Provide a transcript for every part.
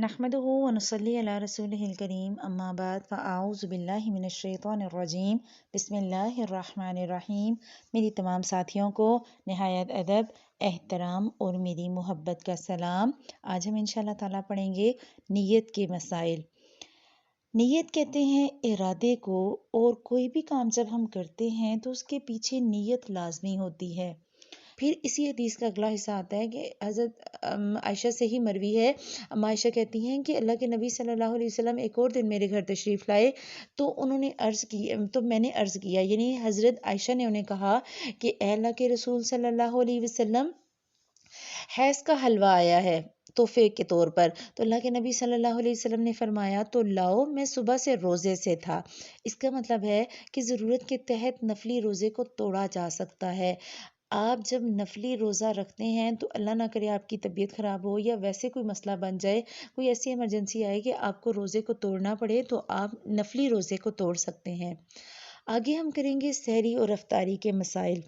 नहमदुहु व नुसल्ली अला रसूलिहिल करीम अम्मा बाद फ़अऊज़ु बिल्लाहि मिनश शैतानिर रजीम बिस्मिल्लाहिर रहमानिर रहीम। मेरी तमाम साथियों को निहायत अदब, एहतराम और मेरी मोहब्बत का सलाम। आज हम इंशाअल्लाह ताला पढ़ेंगे नीयत के मसाइल। नीयत कहते हैं इरादे को, और कोई भी काम जब हम करते हैं तो उसके पीछे नीयत लाजमी होती है। फिर इसी हदीस का अगला हिस्सा आता है कि हज़रत आयशा से ही मरवी है। आयशा कहती हैं कि अल्लाह के नबी सल्लल्लाहु अलैहि वसल्लम एक और दिन मेरे घर तशरीफ़ लाए तो उन्होंने अर्ज़ की, तो मैंने अर्ज़ किया, यानी हज़रत आयशा ने उन्हें कहा कि ए अल्लाह के रसूल सल्लल्लाहु अलैहि वसल्लम, हैज़ का हलवा आया है तोहफे के तौर पर। तो अल्लाह के नबी सल्लल्लाहु अलैहि वसल्लम ने फरमाया तो लाओ, मैं सुबह से रोज़े से था। इसका मतलब है कि ज़रूरत के तहत नफली रोज़े को तोड़ा जा सकता है। आप जब नफली रोज़ा रखते हैं तो अल्लाह ना करे आपकी तबीयत ख़राब हो या वैसे कोई मसला बन जाए, कोई ऐसी इमरजेंसी आए कि आपको रोज़े को तोड़ना पड़े, तो आप नफली रोज़े को तोड़ सकते हैं। आगे हम करेंगे सहरी और अफ्तारी के मसाइल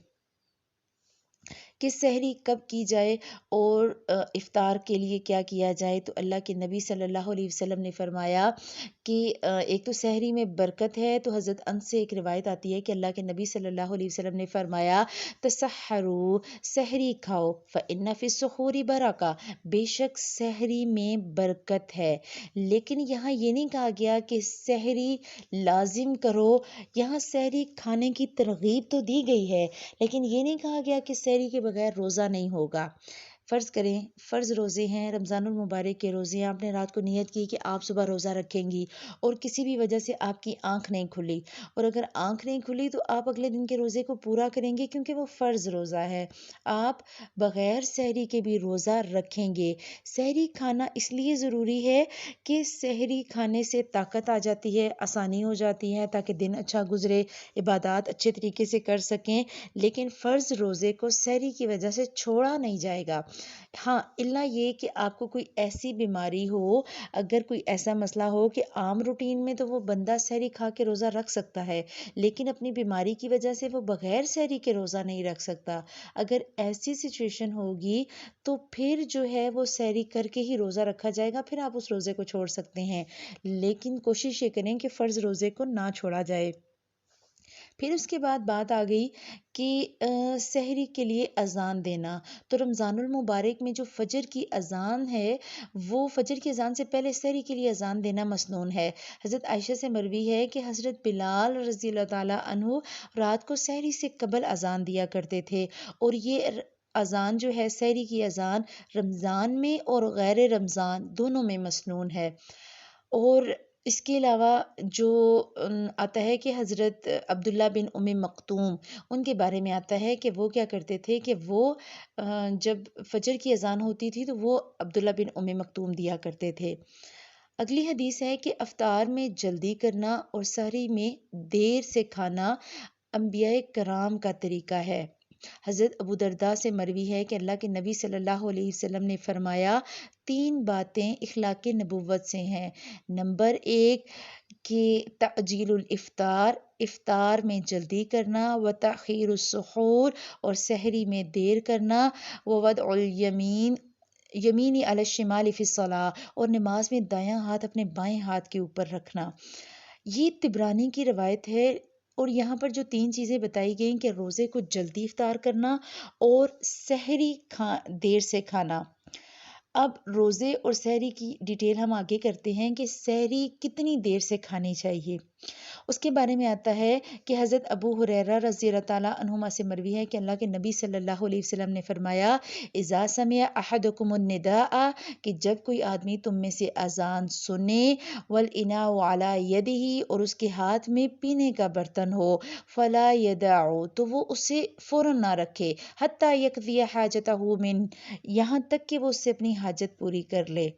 कि सहरी कब की जाए और इफ्तार के लिए क्या किया जाए। तो अल्लाह के नबी सल्लल्लाहु अलैहि वसल्लम ने फरमाया कि एक तो सहरी में बरकत है। तो हज़रत अनस से एक रिवायत आती है कि अल्लाह के नबी सल्लल्लाहु अलैहि वसल्लम ने फरमाया तसहरू, सहरी खाओ, फ़इन्ना फ़िस्सुहूरी बरका, बेशक सहरी में बरकत है। लेकिन यहाँ ये नहीं कहा गया कि सहरी लाजिम करो, यहाँ सहरी खाने की तरगीब तो दी गई है, लेकिन ये नहीं कहा गया कि सहरी के बगैर रोज़ा नहीं होगा। फ़र्ज़ करें फ़र्ज़ रोज़े हैं, रमज़ानुल मुबारक के रोज़े हैं, आपने रात को नियत की कि आप सुबह रोज़ा रखेंगी और किसी भी वजह से आपकी आँख नहीं खुली, और अगर आँख नहीं खुली तो आप अगले दिन के रोज़े को पूरा करेंगे क्योंकि वो फ़र्ज़ रोज़ा है। आप बग़ैर सहरी के भी रोज़ा रखेंगे। सहरी खाना इसलिए ज़रूरी है कि सहरी खाने से ताकत आ जाती है, आसानी हो जाती है ताकि दिन अच्छा गुज़रे, इबादत अच्छे तरीके से कर सकें। लेकिन फ़र्ज़ रोज़े को सहरी की वजह से छोड़ा नहीं जाएगा। हाँ, इल्ला ये कि आपको कोई ऐसी बीमारी हो, अगर कोई ऐसा मसला हो कि आम रूटीन में तो वो बंदा सहरी खा के रोज़ा रख सकता है, लेकिन अपनी बीमारी की वजह से वो बग़ैर सहरी के रोज़ा नहीं रख सकता। अगर ऐसी सिचुएशन होगी तो फिर जो है वो सहरी करके ही रोज़ा रखा जाएगा, फिर आप उस रोज़े को छोड़ सकते हैं। लेकिन कोशिश ये करें कि फ़र्ज़ रोज़े को ना छोड़ा जाए। फिर उसके बाद बात आ गई कि सहरी के लिए अज़ान देना। तो रमज़ानुल मुबारक में जो फ़जर की अज़ान है, वो फ़जर की अज़ान से पहले सहरी के लिए अज़ान देना मसनून है। हज़रत आयशा से मरवी है कि हज़रत बिलाल रज़ी अल्लाह ताला अन्हु रात को सहरी से कबल अज़ान दिया करते थे, और ये अज़ान जो है सहरी की अज़ान रमज़ान में और गैर रमज़ान दोनों में मसनून है। और इसके अलावा जो आता है कि हज़रत अब्दुल्ला बिन उम्मे मक्तूम, उनके बारे में आता है कि वो क्या करते थे कि वो जब फ़जर की अज़ान होती थी तो वो अब्दुल्ला बिन उम्मे मक्तूम दिया करते थे। अगली हदीस है कि अफ्तार में जल्दी करना और सहरी में देर से खाना अंबियाए कराम का तरीका है। हज़रत अबू दरदा से मरवी है कि अल्लाह के नबी सल्लल्लाहु अलैहि वसल्लम ने फरमाया 3 बातें इखलाक़ नबुव्वत से हैं। नंबर 1 कि तअजीलुल इफ्तार, इफ्तार में जल्दी करना, व तअखीरुस सुहूर, और सहरी में देर करना, व वदउल यमीन, यमीनी अला शिमाली फी सलाह, और नमाज में दायां हाथ अपने बाएं हाथ के ऊपर रखना। ये तिबरानी की रवायत है, और यहाँ पर जो 3 चीज़ें बताई गई कि रोज़े को जल्दी इफ्तार करना और सहरी देर से खाना। अब रोज़े और सहरी की डिटेल हम आगे करते हैं कि सहरी कितनी देर से खानी चाहिए। उसके बारे में आता है कि हज़रत अबू हुरैरा रज़ी अल्लाह ताला अन्हुमा से मरवी है कि अल्लाह के नबी सल्लल्लाहु अलैहि वसल्लम ने फरमाया इज़ा समिअ अहदुकुमुन निदाअ, कि जब कोई आदमी तुम में से अज़ान सुने, वल इनाउ अला यदिही, और उसके हाथ में पीने का बर्तन हो, फला यदअु, तो वो उसे फ़ौरन ना रखे, हत्ता यक़ज़िया हाजतहु मिन, यहाँ तक कि वो उससे अपनी हाजत पूरी कर ले।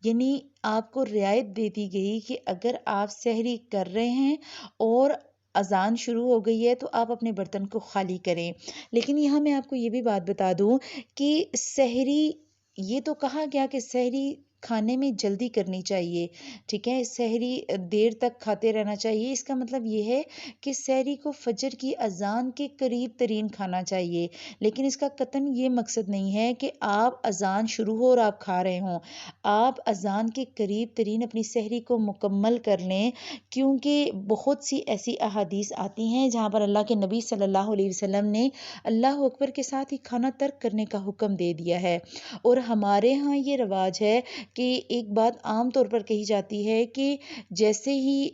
यानी आपको रियायत दे दी गई कि अगर आप सहरी कर रहे हैं और अज़ान शुरू हो गई है तो आप अपने बर्तन को खाली करें। लेकिन यहाँ मैं आपको ये भी बात बता दूं कि सहरी, ये तो कहा गया कि सहरी کھانے میں جلدی کرنی چاہیے، ٹھیک ہے، سحری دیر تک کھاتے رہنا چاہیے۔ اس کا مطلب یہ ہے کہ سحری کو فجر کی اذان کے قریب ترین کھانا چاہیے، لیکن اس کا قطعاً یہ مقصد نہیں ہے کہ آپ اذان شروع ہو اور آپ کھا رہے ہوں۔ آپ اذان کے قریب ترین اپنی سحری کو مکمل کر لیں، کیونکہ بہت سی ایسی احادیث آتی ہیں جہاں پر اللہ کے نبی صلی اللہ علیہ وسلم نے اللہ اکبر کے ساتھ ہی کھانا ترک کرنے کا حکم دے دیا ہے۔ اور ہمارے ہاں یہ رواج ہے کہ ایک بات عام طور پر کہی جاتی ہے کہ جیسے ہی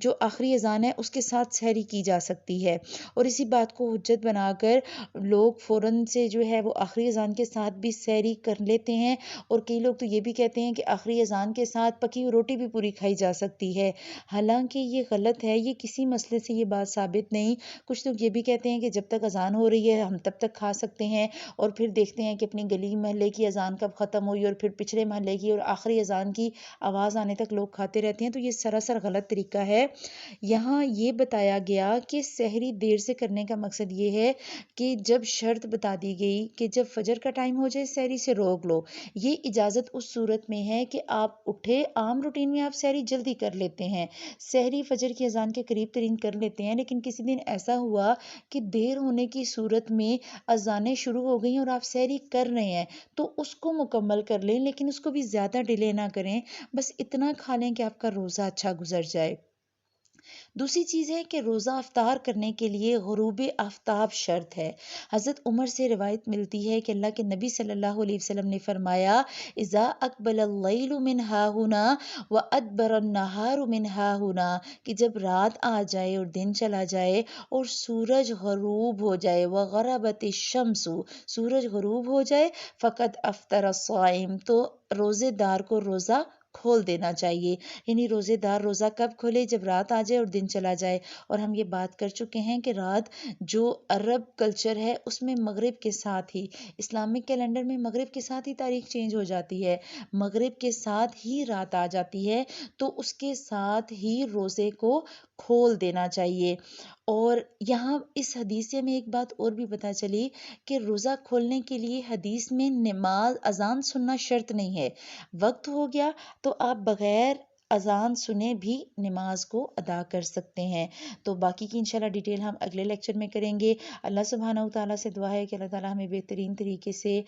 جو آخری اذان ہے اس کے ساتھ سحری کی جا سکتی ہے، اور اسی بات کو حجت بنا کر لوگ فوراً سے جو ہے وہ آخری اذان کے ساتھ بھی سحری کر لیتے ہیں، اور کئی لوگ تو یہ بھی کہتے ہیں کہ آخری اذان کے ساتھ پکی ہوئی روٹی بھی پوری کھائی جا سکتی ہے، حالانکہ یہ غلط ہے، یہ کسی مسئلے سے یہ بات ثابت نہیں۔ کچھ لوگ یہ بھی کہتے ہیں کہ جب تک اذان ہو رہی ہے ہم تب تک کھا سکتے ہیں، اور پھر دیکھتے ہیں کہ اپنی گلی محلے کی اذان کب ختم ہوئی اور پھر پچھلے محلے کی، اور آخری اذان کی آواز آنے تک لوگ کھاتے رہتے ہیں، تو یہ سراسر غلط طریقہ ہے۔ یہاں یہ بتایا گیا کہ سحری دیر سے کرنے کا مقصد یہ ہے کہ جب شرط بتا دی گئی کہ جب فجر کا ٹائم ہو جائے سحری سے روک لو، یہ اجازت اس صورت میں ہے کہ آپ اٹھے، عام روٹین میں آپ سحری جلدی کر لیتے ہیں، سحری فجر کی اذان کے قریب ترین کر لیتے ہیں، لیکن کسی دن ایسا ہوا کہ دیر ہونے کی صورت میں اذانیں شروع ہو گئیں اور آپ سحری کر رہے ہیں، تو اس کو مکمل کر لیں، لیکن اس کو بھی زیادہ ڈیلے نہ کریں، بس اتنا کھا لیں کہ آپ کا روزہ اچھا گزر جائے۔ دوسری چیز ہے کہ روزہ افطار کرنے کے لیے غروب آفتاب شرط ہے۔ حضرت عمر سے روایت ملتی ہے کہ اللہ کے نبی صلی اللہ علیہ وسلم نے فرمایا، اذا اقبل اللیل من ہاہنا وادبر النہار من ہاہنا، کہ جب رات آ جائے اور دن چلا جائے اور سورج غروب ہو جائے، وغربت الشمس، سورج غروب ہو جائے، فقد افطر الصائم، تو روزے دار کو روزہ کھول دینا چاہیے۔ یعنی روزے دار روزہ کب کھولے؟ جب رات آ جائے اور دن چلا جائے۔ اور ہم یہ بات کر چکے ہیں کہ رات جو عرب کلچر ہے اس میں مغرب کے ساتھ ہی، اسلامک کیلنڈر میں مغرب کے ساتھ ہی تاریخ چینج ہو جاتی ہے، مغرب کے ساتھ ہی رات آ جاتی ہے، تو اس کے ساتھ ہی روزے کو کھول دینا چاہیے۔ اور یہاں اس حدیث سے میں ایک بات اور بھی پتہ چلی کہ روزہ کھولنے کے لیے حدیث میں نماز اذان سننا شرط نہیں ہے، وقت ہو گیا تو آپ بغیر اذان سنے بھی نماز کو ادا کر سکتے ہیں۔ تو باقی کی انشاءاللہ ڈیٹیل ہم اگلے لیکچر میں کریں گے۔ اللہ سبحانہ و تعالیٰ سے دعا ہے کہ اللہ تعالیٰ ہمیں بہترین طریقے سے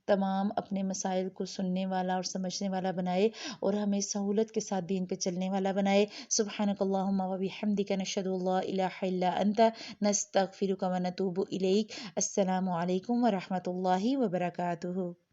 تمام اپنے مسائل کو سننے والا اور سمجھنے والا بنائے، اور ہمیں سہولت کے ساتھ دین پہ چلنے والا بنائے۔ سبحانک اللہم و بحمدک، نشہد ان لا الہ الا انت، نستغفرک و نتوب الیک۔ السلام علیکم و رحمۃ اللہ وبرکاتہ۔